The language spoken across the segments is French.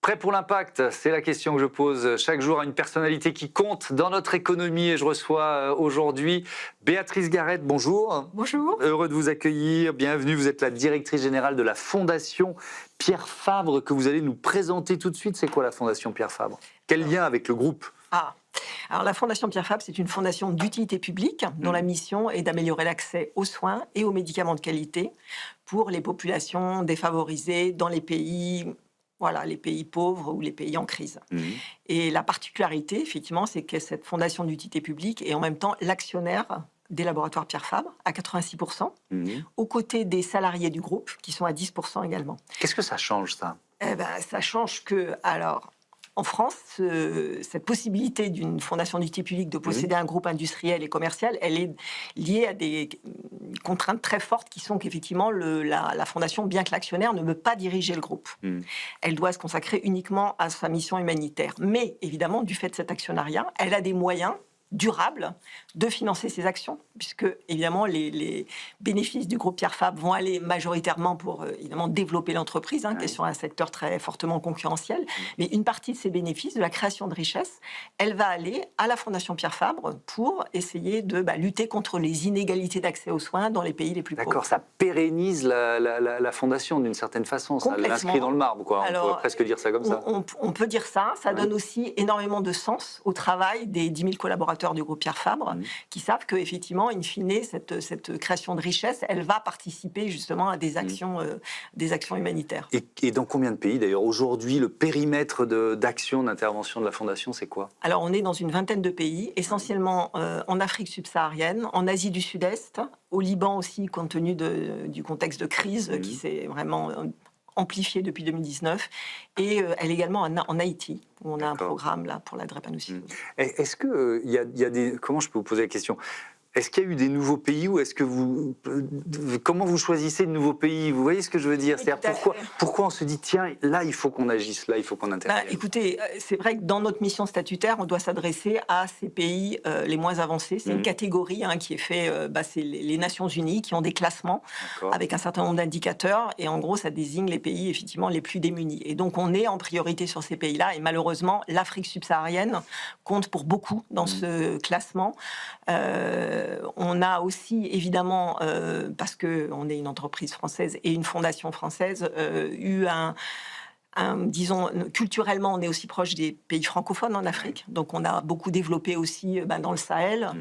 Prêt pour l'impact? C'est la question que je pose chaque jour à une personnalité qui compte dans notre économie et je reçois aujourd'hui Béatrice Garrett. Bonjour. Bonjour. Heureux de vous accueillir. Bienvenue. Vous êtes la directrice générale de la Fondation Pierre Fabre que vous allez nous présenter tout de suite. C'est quoi la Fondation Pierre Fabre? Quel lien avec le groupe? Alors la Fondation Pierre Fabre, c'est une fondation d'utilité publique dont la mission est d'améliorer l'accès aux soins et aux médicaments de qualité pour les populations défavorisées dans les pays, les pays pauvres ou les pays en crise. Et la particularité, effectivement, c'est que cette fondation d'utilité publique est en même temps l'actionnaire des laboratoires Pierre Fabre à 86%, aux côtés des salariés du groupe qui sont à 10% également. Qu'est-ce que ça change, ça? Ça change que, en France, cette possibilité d'une fondation d'utilité publique de posséder un groupe industriel et commercial, elle est liée à des contraintes très fortes qui sont qu'effectivement, la fondation, bien que l'actionnaire, ne peut pas diriger le groupe. Elle doit se consacrer uniquement à sa mission humanitaire. Mais évidemment, du fait de cet actionnariat, elle a des moyens durable de financer ces actions, puisque évidemment les bénéfices du groupe Pierre Fabre vont aller majoritairement pour évidemment développer l'entreprise, qui est sur un secteur très fortement concurrentiel, mais une partie de ces bénéfices, de la création de richesses, elle va aller à la Fondation Pierre Fabre pour essayer de lutter contre les inégalités d'accès aux soins dans les pays les plus pauvres. D'accord, ça pérennise la Fondation d'une certaine façon, ça l'inscrit dans le marbre, quoi. On pourrait presque dire ça comme ça. On peut dire ça, ça donne aussi énormément de sens au travail des 10 000 collaborateurs du groupe Pierre Fabre, qui savent qu'effectivement, in fine, cette création de richesse, elle va participer justement à des actions humanitaires. Et dans combien de pays, d'ailleurs, aujourd'hui, le périmètre d'action, d'intervention de la Fondation, c'est quoi? Alors, on est dans une vingtaine de pays, essentiellement en Afrique subsaharienne, en Asie du Sud-Est, au Liban aussi, compte tenu du contexte de crise qui s'est vraiment amplifiée depuis 2019, et elle est également en Haïti, où on a un programme là pour la drépanocytose. Est-ce que il y a des... Comment je peux vous poser la question? Est-ce qu'il y a eu des nouveaux pays ou est-ce que comment vous choisissez de nouveaux pays? Vous voyez ce que je veux dire? C'est-à-dire pourquoi on se dit, tiens, là, il faut qu'on agisse, là, il faut qu'on intervienne? Écoutez, c'est vrai que dans notre mission statutaire, on doit s'adresser à ces pays les moins avancés. C'est une catégorie qui est faite, c'est les Nations Unies qui ont des classements avec un certain nombre d'indicateurs. Et en gros, ça désigne les pays, effectivement, les plus démunis. Et donc, on est en priorité sur ces pays-là. Et malheureusement, l'Afrique subsaharienne compte pour beaucoup dans ce classement. On a aussi, évidemment, parce qu'on est une entreprise française et une fondation française, eu disons, culturellement, on est aussi proche des pays francophones en Afrique. Donc, on a beaucoup développé aussi dans le Sahel.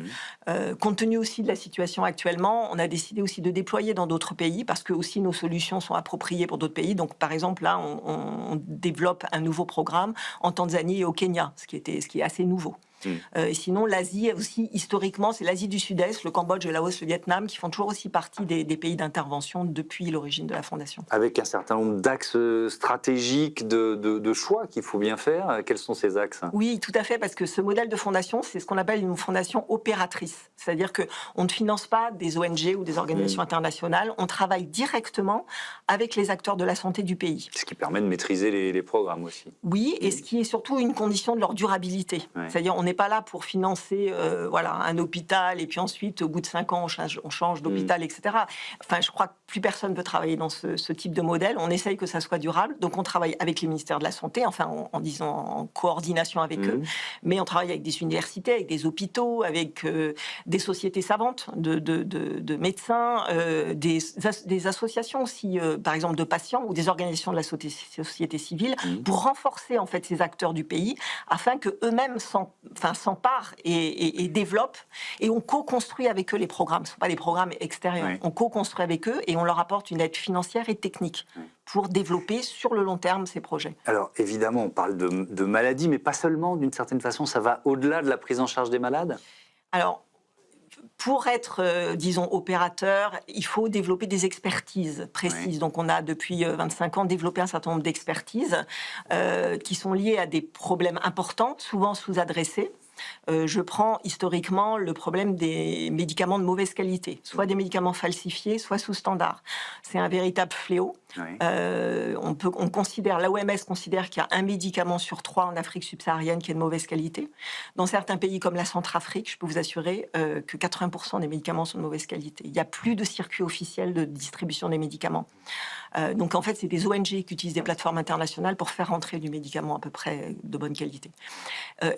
Compte tenu aussi de la situation actuellement, on a décidé aussi de déployer dans d'autres pays parce que aussi nos solutions sont appropriées pour d'autres pays. Donc, par exemple, là, on développe un nouveau programme en Tanzanie et au Kenya, ce qui est assez nouveau. Et sinon, l'Asie aussi, historiquement, c'est l'Asie du Sud-Est, le Cambodge, le Laos, le Vietnam, qui font toujours aussi partie des pays d'intervention depuis l'origine de la Fondation. Avec un certain nombre d'axes stratégiques de choix qu'il faut bien faire. Quels sont ces axes? Oui, tout à fait, parce que ce modèle de fondation, c'est ce qu'on appelle une fondation opératrice. C'est-à-dire qu'on ne finance pas des ONG ou des organisations internationales, on travaille directement avec les acteurs de la santé du pays. Ce qui permet de maîtriser les programmes aussi. Oui, et ce qui est surtout une condition de leur durabilité. C'est-à-dire on n'est pas là pour financer un hôpital et puis ensuite, au bout de 5 ans, on change d'hôpital, etc. Enfin, je crois que plus personne ne peut travailler dans ce type de modèle. On essaye que ça soit durable. Donc, on travaille avec les ministères de la Santé, en coordination avec eux. Mais on travaille avec des universités, avec des hôpitaux, avec des sociétés savantes de médecins, des associations aussi, par exemple, de patients ou des organisations de la société civile pour renforcer, en fait, ces acteurs du pays afin qu'eux-mêmes s'emparent et développent, et on co-construit avec eux les programmes. Ce ne sont pas des programmes extérieurs. On co-construit avec eux et on leur apporte une aide financière et technique pour développer sur le long terme ces projets. Alors évidemment, on parle de maladies, mais pas seulement, d'une certaine façon, ça va au-delà de la prise en charge des malades? Alors, pour être, disons, opérateur, il faut développer des expertises précises. Donc, on a, depuis 25 ans, développé un certain nombre d'expertises qui sont liées à des problèmes importants, souvent sous-adressés. je prends historiquement le problème des médicaments de mauvaise qualité, soit des médicaments falsifiés, soit sous standard. C'est un véritable fléau. Oui. L'OMS considère qu'il y a un médicament sur 3 en Afrique subsaharienne qui est de mauvaise qualité. Dans certains pays comme la Centrafrique, je peux vous assurer que 80% des médicaments sont de mauvaise qualité. Il n'y a plus de circuit officiel de distribution des médicaments. Donc en fait, c'est des ONG qui utilisent des plateformes internationales pour faire rentrer du médicament à peu près de bonne qualité.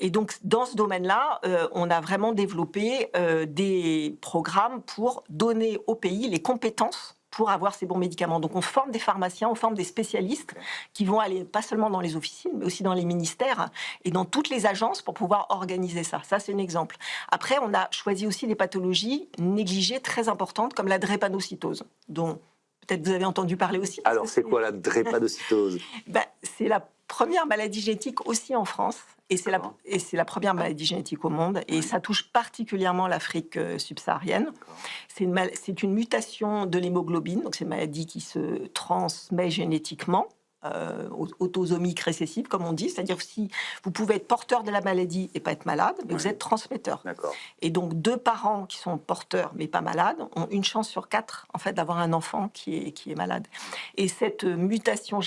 Et donc dans ce domaine-là, on a vraiment développé des programmes pour donner au pays les compétences pour avoir ces bons médicaments. Donc on forme des pharmaciens, on forme des spécialistes qui vont aller pas seulement dans les officines, mais aussi dans les ministères et dans toutes les agences pour pouvoir organiser ça. Ça, c'est un exemple. Après, on a choisi aussi des pathologies négligées très importantes comme la drépanocytose, dont peut-être vous avez entendu parler aussi. Alors, c'est quoi la drépanocytose? C'est la première maladie génétique aussi en France. Et c'est la première maladie génétique au monde. Et ça touche particulièrement l'Afrique subsaharienne. C'est une mutation de l'hémoglobine. Donc, c'est une maladie qui se transmet génétiquement. Autosomique récessive, comme on dit. C'est-à-dire que si vous pouvez être porteur de la maladie et pas être malade, mais vous êtes transmetteur. Et donc, 2 parents qui sont porteurs mais pas malades ont une chance sur 4 en fait, d'avoir un enfant qui est malade. Et cette mutation,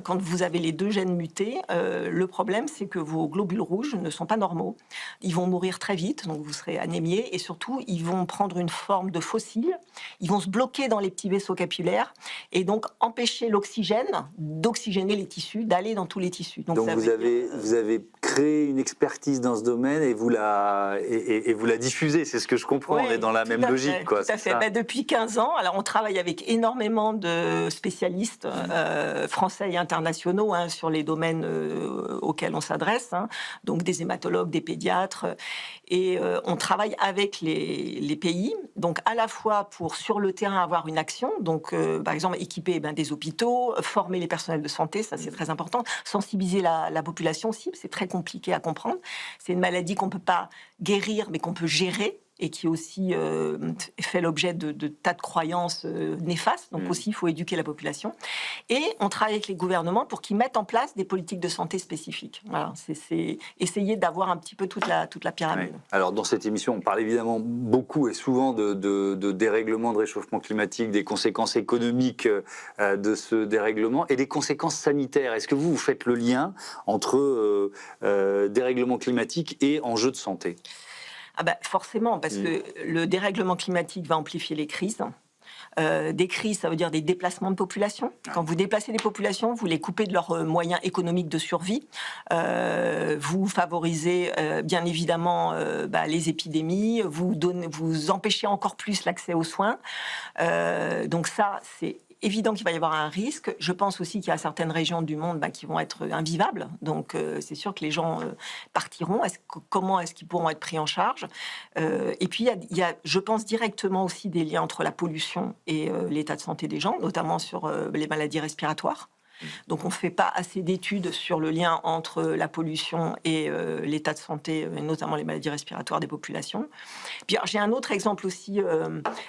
quand vous avez les 2 gènes mutés, le problème, c'est que vos globules rouges ne sont pas normaux. Ils vont mourir très vite, donc vous serez anémié, et surtout, ils vont prendre une forme de fossile. Ils vont se bloquer dans les petits vaisseaux capillaires et donc empêcher l'oxygène d'oxygéner les tissus, d'aller dans tous les tissus. Donc vous avez créé une expertise dans ce domaine et vous la diffusez, c'est ce que je comprends, on est dans la même logique. Tout à fait. Depuis 15 ans, alors on travaille avec énormément de spécialistes français et internationaux sur les domaines auxquels on s'adresse, donc des hématologues, des pédiatres, et on travaille avec les pays, donc à la fois pour sur le terrain avoir une action, donc par exemple équiper des hôpitaux, former les personnels de santé, ça c'est très important, sensibiliser la population aussi, c'est très compliqué à comprendre. C'est une maladie qu'on ne peut pas guérir, mais qu'on peut gérer, et qui aussi fait l'objet de tas de croyances néfastes. Donc aussi, il faut éduquer la population. Et on travaille avec les gouvernements pour qu'ils mettent en place des politiques de santé spécifiques. Voilà, c'est essayer d'avoir un petit peu toute la pyramide. Oui. Alors, dans cette émission, on parle évidemment beaucoup et souvent de dérèglement, de réchauffement climatique, des conséquences économiques de ce dérèglement et des conséquences sanitaires. Est-ce que vous faites le lien entre dérèglement climatique et enjeux de santé ? Forcément, parce que le dérèglement climatique va amplifier les crises. Des crises, ça veut dire des déplacements de population. Quand vous déplacez des populations, vous les coupez de leurs moyens économiques de survie. Vous favorisez bien évidemment les épidémies. Vous empêchez encore plus l'accès aux soins. Donc ça, c'est évident qu'il va y avoir un risque. Je pense aussi qu'il y a certaines régions du monde qui vont être invivables. Donc, c'est sûr que les gens partiront. Comment est-ce qu'ils pourront être pris en charge ? Et puis, il y a, je pense, directement aussi des liens entre la pollution et l'état de santé des gens, notamment sur les maladies respiratoires. Donc on ne fait pas assez d'études sur le lien entre la pollution et l'état de santé, et notamment les maladies respiratoires des populations. Puis j'ai un autre exemple aussi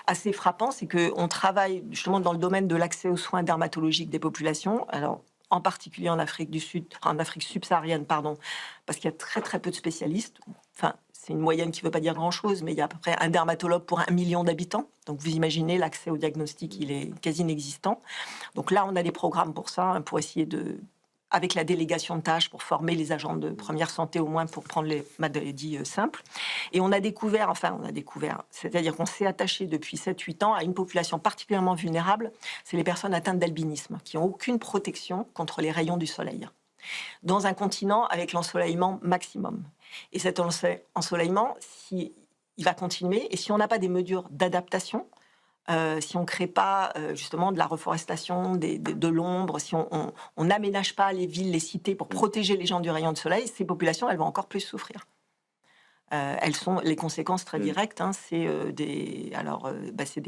assez frappant, c'est qu'on travaille justement dans le domaine de l'accès aux soins dermatologiques des populations. Alors, en particulier en Afrique du Sud, en Afrique subsaharienne, pardon, parce qu'il y a très très peu de spécialistes. Enfin, c'est une moyenne qui ne veut pas dire grand-chose, mais il y a à peu près un dermatologue pour 1 million d'habitants. Donc vous imaginez, l'accès au diagnostic, il est quasi inexistant. Donc là, on a des programmes pour ça, pour essayer avec la délégation de tâches, pour former les agents de première santé au moins pour prendre les maladies simples. Et on a découvert, c'est-à-dire qu'on s'est attaché depuis 7-8 ans à une population particulièrement vulnérable, c'est les personnes atteintes d'albinisme, qui n'ont aucune protection contre les rayons du soleil, dans un continent avec l'ensoleillement maximum. Et cet ensoleillement, il va continuer, et si on n'a pas des mesures d'adaptation, si on ne crée pas justement de la reforestation, de l'ombre, si on n'aménage pas les villes, les cités pour protéger les gens du rayon de soleil, ces populations, elles vont encore plus souffrir. Elles sont les conséquences très directes, c'est des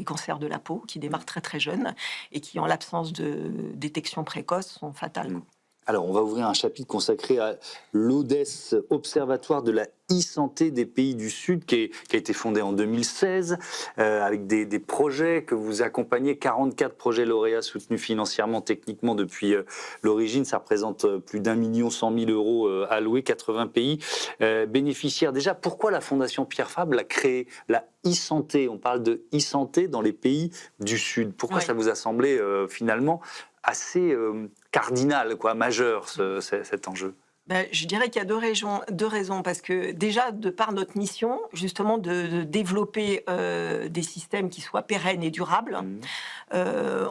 cancers de la peau qui démarrent très très jeunes et qui, en l'absence de détection précoce, sont fatales. Alors, on va ouvrir un chapitre consacré à l'ODES, Observatoire de la e-santé des pays du Sud, qui a été fondé en 2016, avec des projets que vous accompagnez, 44 projets lauréats soutenus financièrement, techniquement depuis l'origine. Ça représente plus d'1,1 million alloués, 80 pays bénéficiaires. Déjà, pourquoi la Fondation Pierre Fabre a créé la e-santé? On parle de e-santé dans les pays du Sud. Pourquoi ça vous a semblé finalement assez cardinal, majeur, cet enjeu? Je dirais qu'il y a deux raisons, parce que déjà, de par notre mission, justement, de développer des systèmes qui soient pérennes et durables, on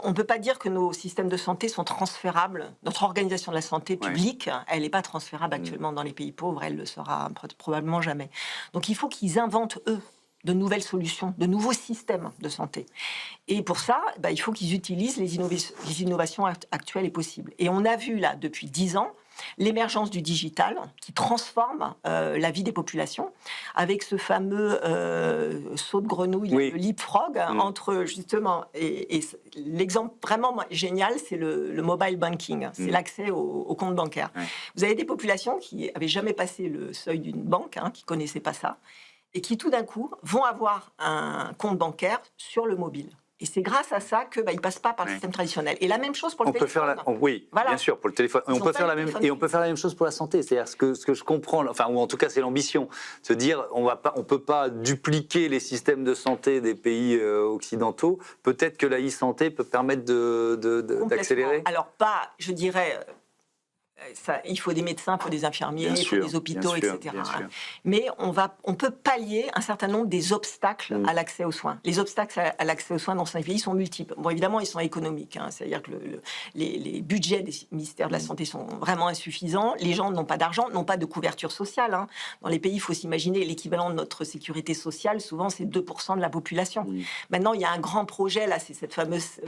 ne peut pas dire que nos systèmes de santé sont transférables. Notre organisation de la santé publique, elle n'est pas transférable actuellement dans les pays pauvres, elle le sera probablement jamais. Donc il faut qu'ils inventent, eux, de nouvelles solutions, de nouveaux systèmes de santé. Et pour ça, il faut qu'ils utilisent les innovations actuelles et possibles. Et on a vu là, depuis 10 ans, l'émergence du digital qui transforme la vie des populations, avec ce fameux saut de grenouille, le leapfrog, entre justement, et l'exemple vraiment génial, c'est le mobile banking, c'est l'accès au compte bancaire. Vous avez des populations qui n'avaient jamais passé le seuil d'une banque, qui ne connaissaient pas ça, et qui tout d'un coup vont avoir un compte bancaire sur le mobile. Et c'est grâce à ça qu'ils ne passent pas par le système traditionnel. Et la même chose pour le téléphone. Oui, voilà. Bien sûr, pour le téléphone. On peut faire la même chose pour la santé. C'est-à-dire ce que je comprends, ou en tout cas c'est l'ambition, se dire on ne peut pas dupliquer les systèmes de santé des pays occidentaux. Peut-être que la e-santé peut permettre d'accélérer. Alors pas, je dirais... il faut des médecins, il faut des infirmiers, il faut des hôpitaux, etc. Mais on peut pallier un certain nombre des obstacles à l'accès aux soins. Les obstacles à l'accès aux soins dans ces pays sont multiples. Bon, évidemment, ils sont économiques. C'est-à-dire que les budgets des ministères de la Santé sont vraiment insuffisants. Les gens n'ont pas d'argent, n'ont pas de couverture sociale. Dans les pays, il faut s'imaginer l'équivalent de notre sécurité sociale. Souvent, c'est 2% de la population. Maintenant, il y a un grand projet, là, c'est cette fameuse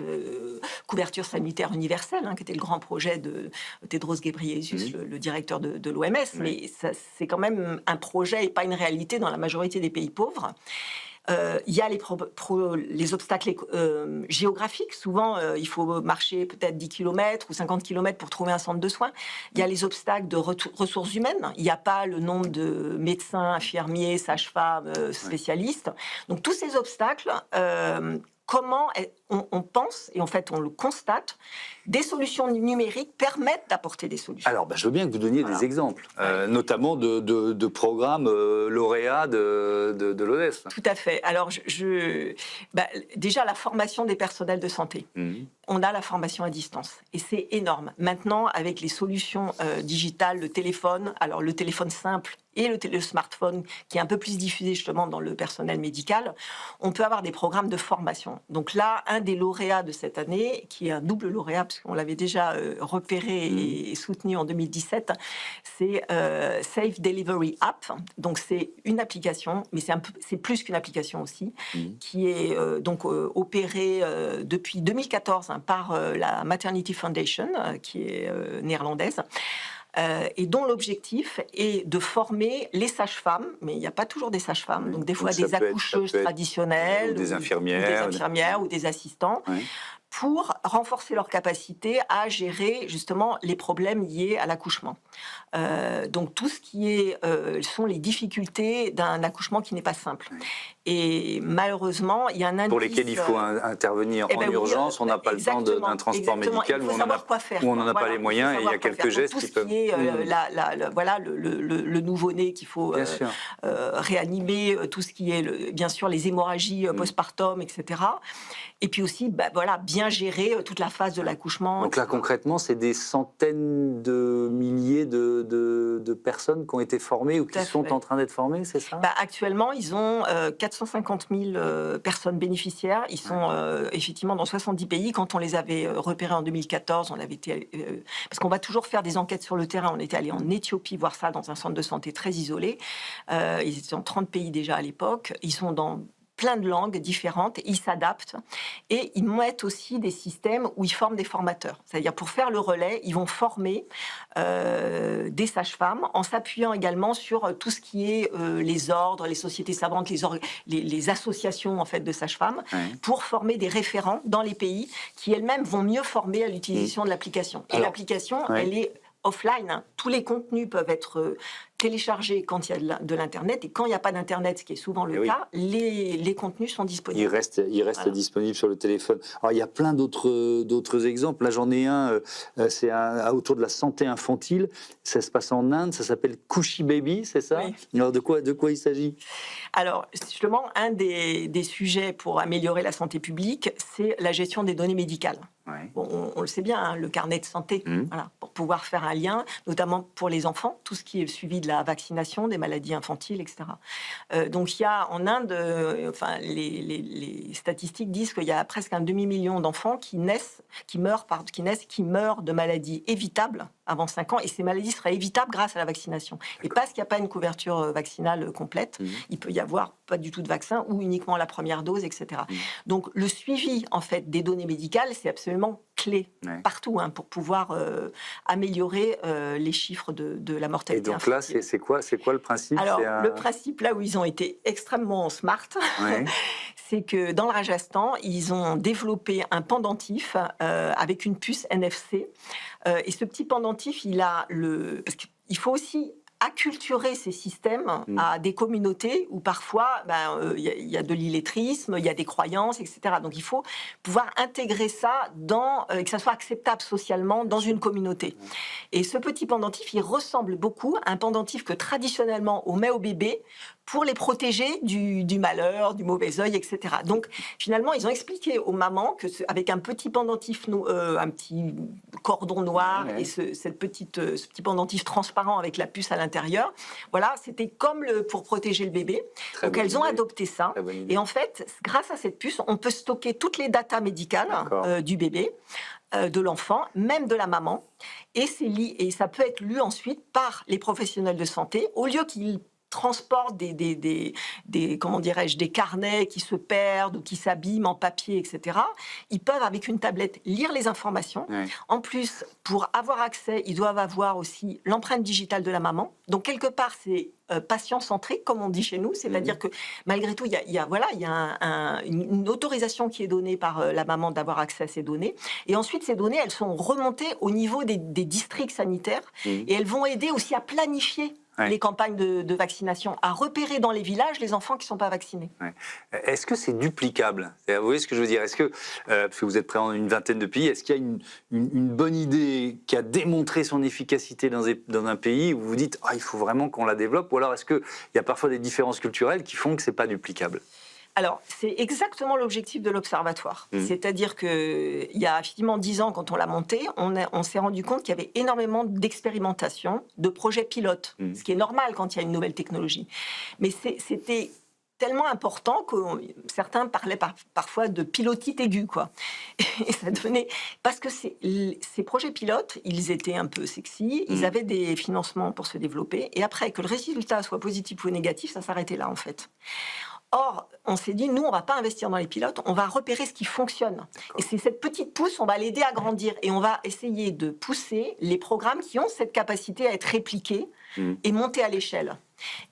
couverture sanitaire universelle, qui était le grand projet de Tedros Ghebreyesus, le directeur de l'OMS, mais c'est quand même un projet et pas une réalité dans la majorité des pays pauvres. Il y a les obstacles géographiques. Souvent, il faut marcher peut-être 10 km ou 50 km pour trouver un centre de soins. Il y a les obstacles de ressources humaines. Il n'y a pas le nombre de médecins, infirmiers, sages-femmes, spécialistes. Donc tous ces obstacles... comment on pense, et en fait on le constate, des solutions numériques permettent d'apporter des solutions. Alors, je veux bien que vous donniez des exemples, notamment de programmes lauréats de l'ODES. Tout à fait. Alors, déjà, la formation des personnels de santé. On a la formation à distance, et c'est énorme. Maintenant, avec les solutions digitales, le téléphone simple et le smartphone, qui est un peu plus diffusé justement dans le personnel médical, on peut avoir des programmes de formation. Donc là, un des lauréats de cette année, qui est un double lauréat, parce qu'on l'avait déjà repéré et soutenu en 2017, c'est Safe Delivery App. Donc c'est une application, mais c'est plus qu'une application aussi, qui est opérée depuis 2014 par la Maternity Foundation, qui est néerlandaise. Et dont l'objectif est de former les sages-femmes, mais il n'y a pas toujours des sages-femmes, donc des fois des accoucheuses traditionnelles, ou des infirmières, ou des assistants, pour renforcer leur capacité à gérer justement les problèmes liés à l'accouchement. Donc tout ce qui sont les difficultés d'un accouchement qui n'est pas simple. Et malheureusement, il y a un indice... Pour lesquels il faut intervenir en urgence, on n'a pas le temps d'un transport médical, où on n'en a pas les moyens, et il y a quelques gestes qui peuvent... Tout ce qui est le nouveau-né qu'il faut réanimer, tout ce qui est, bien sûr, les hémorragies postpartum, etc. Et puis aussi, bien gérer toute la phase de l'accouchement. Donc là, concrètement, c'est des centaines de milliers de personnes qui ont été formées ou qui sont en train d'être formées, c'est ça? Actuellement, ils ont 450 000 personnes bénéficiaires. Ils sont effectivement dans 70 pays. Quand on les avait repérés en 2014, on avait été... parce qu'on va toujours faire des enquêtes sur le terrain. On était allé en Éthiopie voir ça dans un centre de santé très isolé. Ils étaient dans 30 pays déjà à l'époque. Ils sont dans plein de langues différentes, ils s'adaptent et ils mettent aussi des systèmes où ils forment des formateurs. C'est-à-dire pour faire le relais, ils vont former des sages-femmes en s'appuyant également sur tout ce qui est les ordres, les sociétés savantes, les associations en fait de sages-femmes pour former des référents dans les pays qui elles-mêmes vont mieux former à l'utilisation de l'application. Et l'application, elle est offline, hein. Tous les contenus peuvent être téléchargés quand il y a de l'Internet, et quand il n'y a pas d'Internet, ce qui est souvent le cas, les contenus sont disponibles. Il reste disponible sur le téléphone. Alors, il y a plein d'autres exemples. Là, j'en ai un, c'est autour de la santé infantile. Ça se passe en Inde, ça s'appelle Kushi Baby, c'est ça? Oui. Alors, de quoi il s'agit? Alors, justement, un des sujets pour améliorer la santé publique, c'est la gestion des données médicales. Ouais. Bon, on le sait bien, hein, le carnet de santé, voilà, pour pouvoir faire un lien, notamment pour les enfants, tout ce qui est le suivi de la vaccination, des maladies infantiles, etc. Donc il y a en Inde, les statistiques disent qu'il y a presque un demi-million d'enfants qui meurent de maladies évitables avant 5 ans, et ces maladies seraient évitables grâce à la vaccination. Et parce qu'il n'y a pas une couverture vaccinale complète, il peut y avoir pas du tout de vaccin ou uniquement la première dose, etc. Donc le suivi en fait des données médicales, c'est absolument clé partout, hein, pour pouvoir améliorer les chiffres de la mortalité. Et donc là, c'est quoi le principe? Alors, le principe, là où ils ont été extrêmement smart, c'est que dans le Rajasthan, ils ont développé un pendentif avec une puce NFC. Et ce petit pendentif, parce qu'il faut aussi acculturer ces systèmes à des communautés où parfois y a de l'illettrisme, il y a des croyances, etc. Donc il faut pouvoir intégrer ça que ça soit acceptable socialement dans une communauté. Et ce petit pendentif, il ressemble beaucoup à un pendentif que traditionnellement on met aux bébés pour les protéger du malheur, du mauvais œil, etc. Donc finalement, ils ont expliqué aux mamans que avec un petit pendentif, un petit cordon noir et ce petit pendentif transparent avec la puce à l'intérieur, voilà, c'était comme pour protéger le bébé. Donc elles ont adopté ça. Et en fait, grâce à cette puce, on peut stocker toutes les datas médicales du bébé, de l'enfant, même de la maman, et ça peut être lu ensuite par les professionnels de santé, au lieu qu'ils transportent des carnets qui se perdent ou qui s'abîment en papier, etc. Ils peuvent, avec une tablette, lire les informations. En plus, pour avoir accès, ils doivent avoir aussi l'empreinte digitale de la maman. Donc, quelque part, c'est patient-centrique, comme on dit chez nous. C'est-à-dire que, malgré tout, il y a une autorisation qui est donnée par la maman d'avoir accès à ces données. Et ensuite, ces données, elles sont remontées au niveau des districts sanitaires et elles vont aider aussi à planifier les campagnes de vaccination, à repérer dans les villages les enfants qui ne sont pas vaccinés. Est-ce que c'est duplicable? Vous voyez ce que je veux dire? Est-ce que, parce que vous êtes présent dans une vingtaine de pays, est-ce qu'il y a une bonne idée qui a démontré son efficacité dans un pays où vous vous dites il faut vraiment qu'on la développe? Ou alors est-ce qu'il y a parfois des différences culturelles qui font que ce n'est pas duplicable? Alors, c'est exactement l'objectif de l'Observatoire. C'est-à-dire qu'il y a effectivement 10 ans, quand on l'a monté, on s'est rendu compte qu'il y avait énormément d'expérimentation, de projets pilotes, ce qui est normal quand il y a une nouvelle technologie. Mais c'était tellement important que certains parlaient parfois de pilotite aiguë, quoi. Et ça devenait... Parce que ces projets pilotes, ils étaient un peu sexy, ils avaient des financements pour se développer, et après, que le résultat soit positif ou négatif, ça s'arrêtait là, en fait. Or, on s'est dit, nous, on ne va pas investir dans les pilotes, on va repérer ce qui fonctionne. Et c'est cette petite pousse, on va l'aider à grandir. Et on va essayer de pousser les programmes qui ont cette capacité à être répliqués et monter à l'échelle.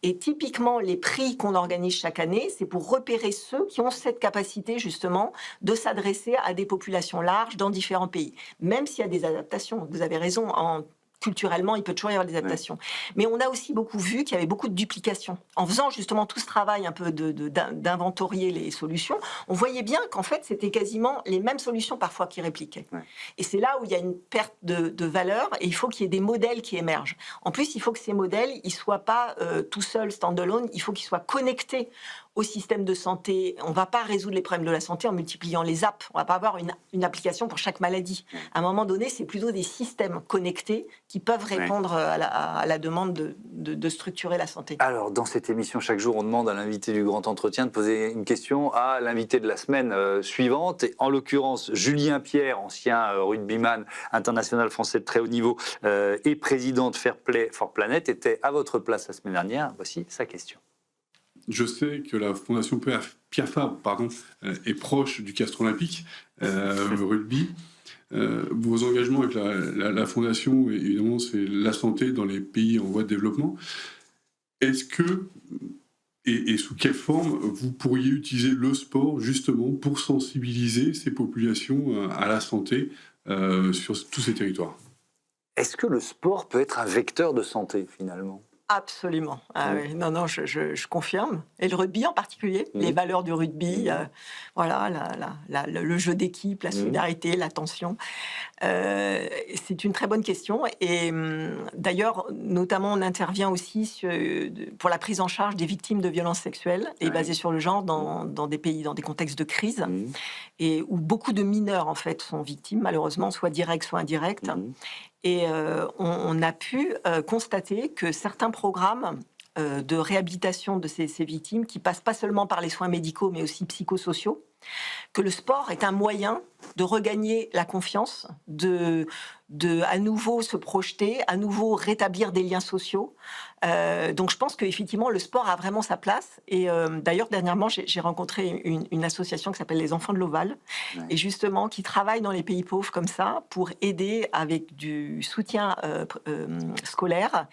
Et typiquement, les prix qu'on organise chaque année, c'est pour repérer ceux qui ont cette capacité, justement, de s'adresser à des populations larges dans différents pays. Même s'il y a des adaptations, vous avez raison, culturellement, il peut toujours y avoir des adaptations. Mais on a aussi beaucoup vu qu'il y avait beaucoup de duplication. En faisant justement tout ce travail un peu d'inventorier les solutions, on voyait bien qu'en fait, c'était quasiment les mêmes solutions parfois qui répliquaient. Et c'est là où il y a une perte de valeur et il faut qu'il y ait des modèles qui émergent. En plus, il faut que ces modèles, ils ne soient pas tout seuls, stand-alone, il faut qu'ils soient connectés au système de santé. On ne va pas résoudre les problèmes de la santé en multipliant les apps. On ne va pas avoir une application pour chaque maladie. À un moment donné, c'est plutôt des systèmes connectés qui peuvent répondre à la demande de structurer la santé. Alors, dans cette émission, chaque jour, on demande à l'invité du Grand Entretien de poser une question à l'invité de la semaine suivante. Et en l'occurrence, Julien Pierre, ancien rugbyman international français de très haut niveau et président de Fair Play for Planet, était à votre place la semaine dernière. Voici sa question. Je sais que la Fondation Pierre Fabre est proche du castre olympique, rugby. Vos engagements avec la Fondation, évidemment, c'est la santé dans les pays en voie de développement. Est-ce que, et sous quelle forme, vous pourriez utiliser le sport justement pour sensibiliser ces populations à la santé sur tous ces territoires ? Est-ce que le sport peut être un vecteur de santé, finalement? Absolument. Ah oui. Non, non, je confirme. Et le rugby en particulier, les valeurs du rugby, voilà, le jeu d'équipe, la solidarité, l'attention. C'est une très bonne question. Et d'ailleurs, notamment, on intervient aussi pour la prise en charge des victimes de violences sexuelles et basées sur le genre dans des pays, dans des contextes de crise, et où beaucoup de mineurs, en fait, sont victimes, malheureusement, soit directs, soit indirects. Et on a pu constater que certains programmes de réhabilitation de ces victimes, qui passent pas seulement par les soins médicaux, mais aussi psychosociaux, que le sport est un moyen de regagner la confiance, de à nouveau se projeter, à nouveau rétablir des liens sociaux. Donc je pense qu'effectivement, le sport a vraiment sa place. Et d'ailleurs, dernièrement, j'ai rencontré une association qui s'appelle les Enfants de l'Ovale, et justement, qui travaille dans les pays pauvres comme ça, pour aider avec du soutien scolaire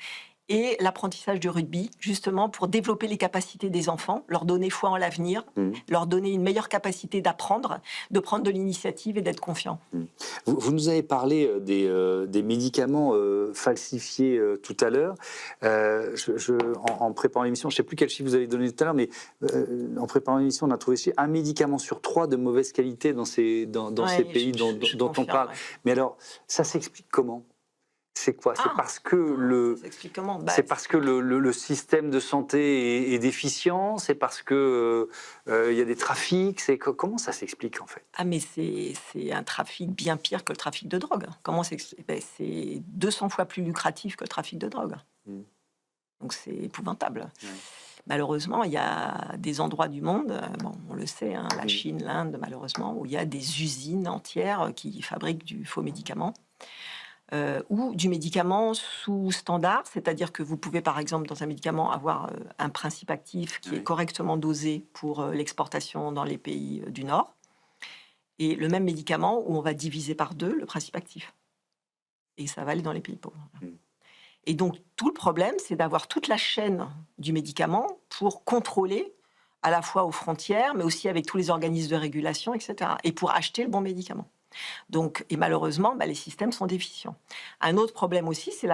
et l'apprentissage du rugby, justement pour développer les capacités des enfants, leur donner foi en l'avenir, leur donner une meilleure capacité d'apprendre, de prendre de l'initiative et d'être confiant. Vous nous avez parlé des médicaments falsifiés tout à l'heure. En préparant l'émission, je ne sais plus quel chiffre vous avez donné tout à l'heure, mais en préparant l'émission, on a trouvé un médicament sur 3 de mauvaise qualité dans ces pays dont on parle. Ouais. Mais alors, ça s'explique comment ? C'est quoi? C'est parce que c'est parce que le système de santé est déficient. C'est parce que il y a des trafics. Comment ça s'explique en fait? Ah mais c'est un trafic bien pire que le trafic de drogue. Comment c'est 200 fois plus lucratif que le trafic de drogue. Donc c'est épouvantable. Malheureusement, il y a des endroits du monde, bon, on le sait, hein, la Chine, l'Inde, malheureusement, où il y a des usines entières qui fabriquent du faux médicament. Ou du médicament sous standard, c'est-à-dire que vous pouvez par exemple dans un médicament avoir un principe actif qui est correctement dosé pour l'exportation dans les pays du Nord, et le même médicament où on va diviser par 2 le principe actif. Et ça va aller dans les pays pauvres. Et donc tout le problème, c'est d'avoir toute la chaîne du médicament pour contrôler à la fois aux frontières, mais aussi avec tous les organismes de régulation, etc. Et pour acheter le bon médicament. Donc, et malheureusement, les systèmes sont déficients. Un autre problème aussi, c'est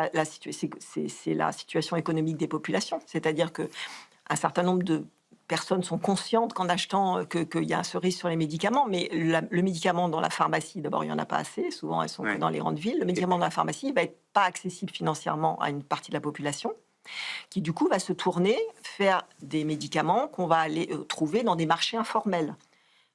la situation économique des populations. C'est-à-dire qu'un certain nombre de personnes sont conscientes qu'en achetant, qu'il y a un cerise sur les médicaments, mais le médicament dans la pharmacie, d'abord, il n'y en a pas assez. Souvent, elles sont que dans les grandes villes. Le médicament dans la pharmacie ne va être pas accessible financièrement à une partie de la population, qui du coup va se tourner vers des médicaments qu'on va aller trouver dans des marchés informels.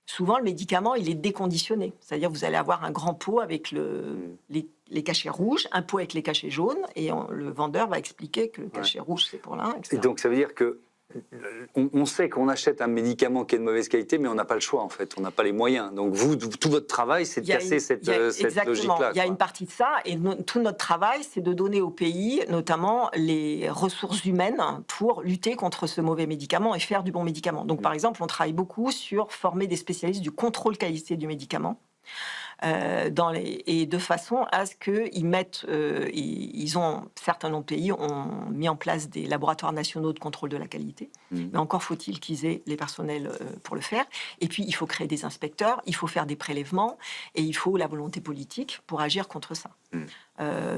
Souvent, le médicament, il est déconditionné. C'est-à-dire vous allez avoir un grand pot avec les cachets rouges, un pot avec les cachets jaunes, et le vendeur va expliquer que le cachet rouge, c'est pour l'un, etc. Et donc, ça veut dire que on sait qu'on achète un médicament qui est de mauvaise qualité, mais on n'a pas le choix, en fait. On n'a pas les moyens. Donc, tout votre travail, c'est de casser cette logique-là. Il y a une partie de ça, et tout notre travail, c'est de donner au pays, notamment, les ressources humaines pour lutter contre ce mauvais médicament et faire du bon médicament. Donc, par exemple, on travaille beaucoup sur former des spécialistes du contrôle qualité du médicament. Et de façon à ce qu'ils mettent, certains nombre de pays ont mis en place des laboratoires nationaux de contrôle de la qualité, mais encore faut-il qu'ils aient les personnels pour le faire. Et puis il faut créer des inspecteurs, il faut faire des prélèvements, et il faut la volonté politique pour agir contre ça.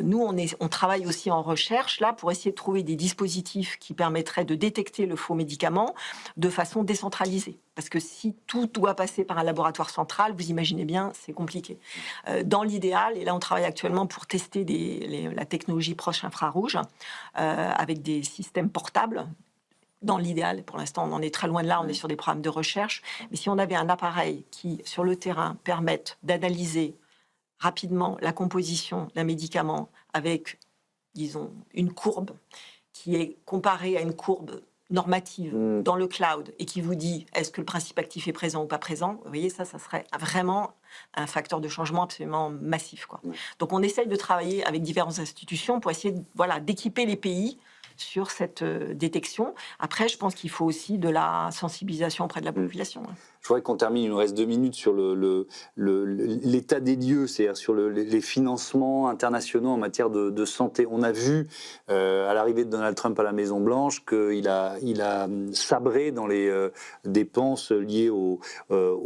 Nous, on travaille aussi en recherche là pour essayer de trouver des dispositifs qui permettraient de détecter le faux médicament de façon décentralisée. Parce que si tout doit passer par un laboratoire central, vous imaginez bien, c'est compliqué. Dans l'idéal, et là on travaille actuellement pour tester la technologie proche infrarouge avec des systèmes portables. Dans l'idéal, pour l'instant on en est très loin de là, on est sur des programmes de recherche, mais si on avait un appareil qui, sur le terrain, permette d'analyser rapidement la composition d'un médicament avec, disons, une courbe qui est comparée à une courbe normative dans le cloud et qui vous dit est-ce que le principe actif est présent ou pas présent, vous voyez, ça serait vraiment un facteur de changement absolument massif, quoi. Donc on essaye de travailler avec différentes institutions pour essayer d'équiper les pays sur cette détection. Après, je pense qu'il faut aussi de la sensibilisation auprès de la population. Je voudrais qu'on termine, il nous reste 2 minutes sur l'état des lieux, c'est-à-dire sur les financements internationaux en matière de santé. On a vu à l'arrivée de Donald Trump à la Maison-Blanche qu'il a sabré dans les dépenses liées au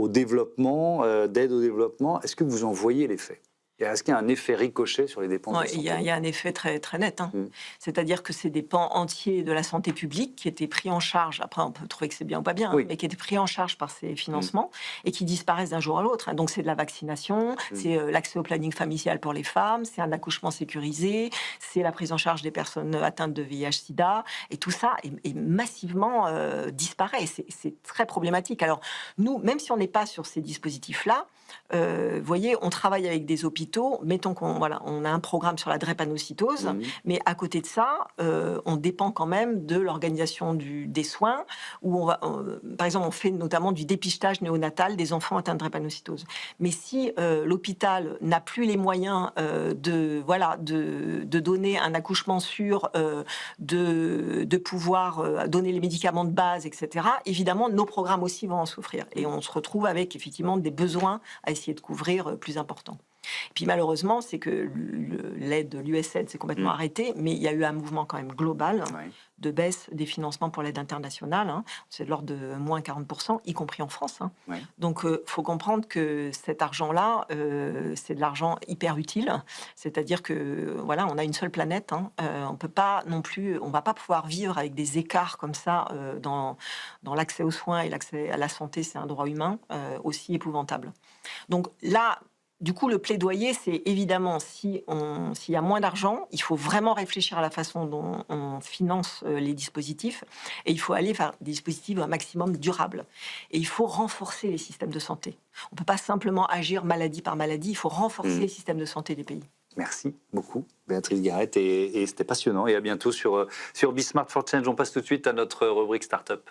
développement, d'aide au développement. Est-ce que vous en voyez l'effet ? Et est-ce qu'il y a un effet ricochet sur les dépenses de Il santé? y a un effet très, très net. C'est-à-dire que c'est des pans entiers de la santé publique qui étaient pris en charge. Après, on peut trouver que c'est bien ou pas bien, mais qui étaient pris en charge par ces financements et qui disparaissent d'un jour à l'autre. Donc, c'est de la vaccination, c'est l'accès au planning familial pour les femmes, c'est un accouchement sécurisé, c'est la prise en charge des personnes atteintes de VIH/SIDA. Et tout ça est massivement disparaît. C'est très problématique. Alors, nous, même si on n'est pas sur ces dispositifs-là, vous voyez, on travaille avec des hôpitaux. Mettons on a un programme sur la drépanocytose, mais à côté de ça, on dépend quand même de l'organisation des soins, où par exemple, on fait notamment du dépistage néonatal des enfants atteints de drépanocytose. Mais si l'hôpital n'a plus les moyens de donner un accouchement sûr, de pouvoir donner les médicaments de base, etc., évidemment, nos programmes aussi vont en souffrir. Et on se retrouve avec effectivement des besoins à essayer de couvrir plus importants. Et puis malheureusement, c'est que l'aide de l'USAID s'est complètement arrêtée, mais il y a eu un mouvement quand même global de baisse des financements pour l'aide internationale. C'est de l'ordre de moins 40%, y compris en France. Donc il faut comprendre que cet argent-là, c'est de l'argent hyper utile. C'est-à-dire que voilà, on a une seule planète. On peut pas non plus, on va pas pouvoir vivre avec des écarts comme ça dans l'accès aux soins et l'accès à la santé. C'est un droit humain aussi épouvantable. Donc là, du coup, le plaidoyer, c'est évidemment, s'il y a moins d'argent, il faut vraiment réfléchir à la façon dont on finance les dispositifs. Et il faut aller vers des dispositifs un maximum durables. Et il faut renforcer les systèmes de santé. On ne peut pas simplement agir maladie par maladie, il faut renforcer les systèmes de santé des pays. Merci beaucoup, Béatrice Garrett. Et c'était passionnant. Et à bientôt sur Be Smart for Change. On passe tout de suite à notre rubrique Startup.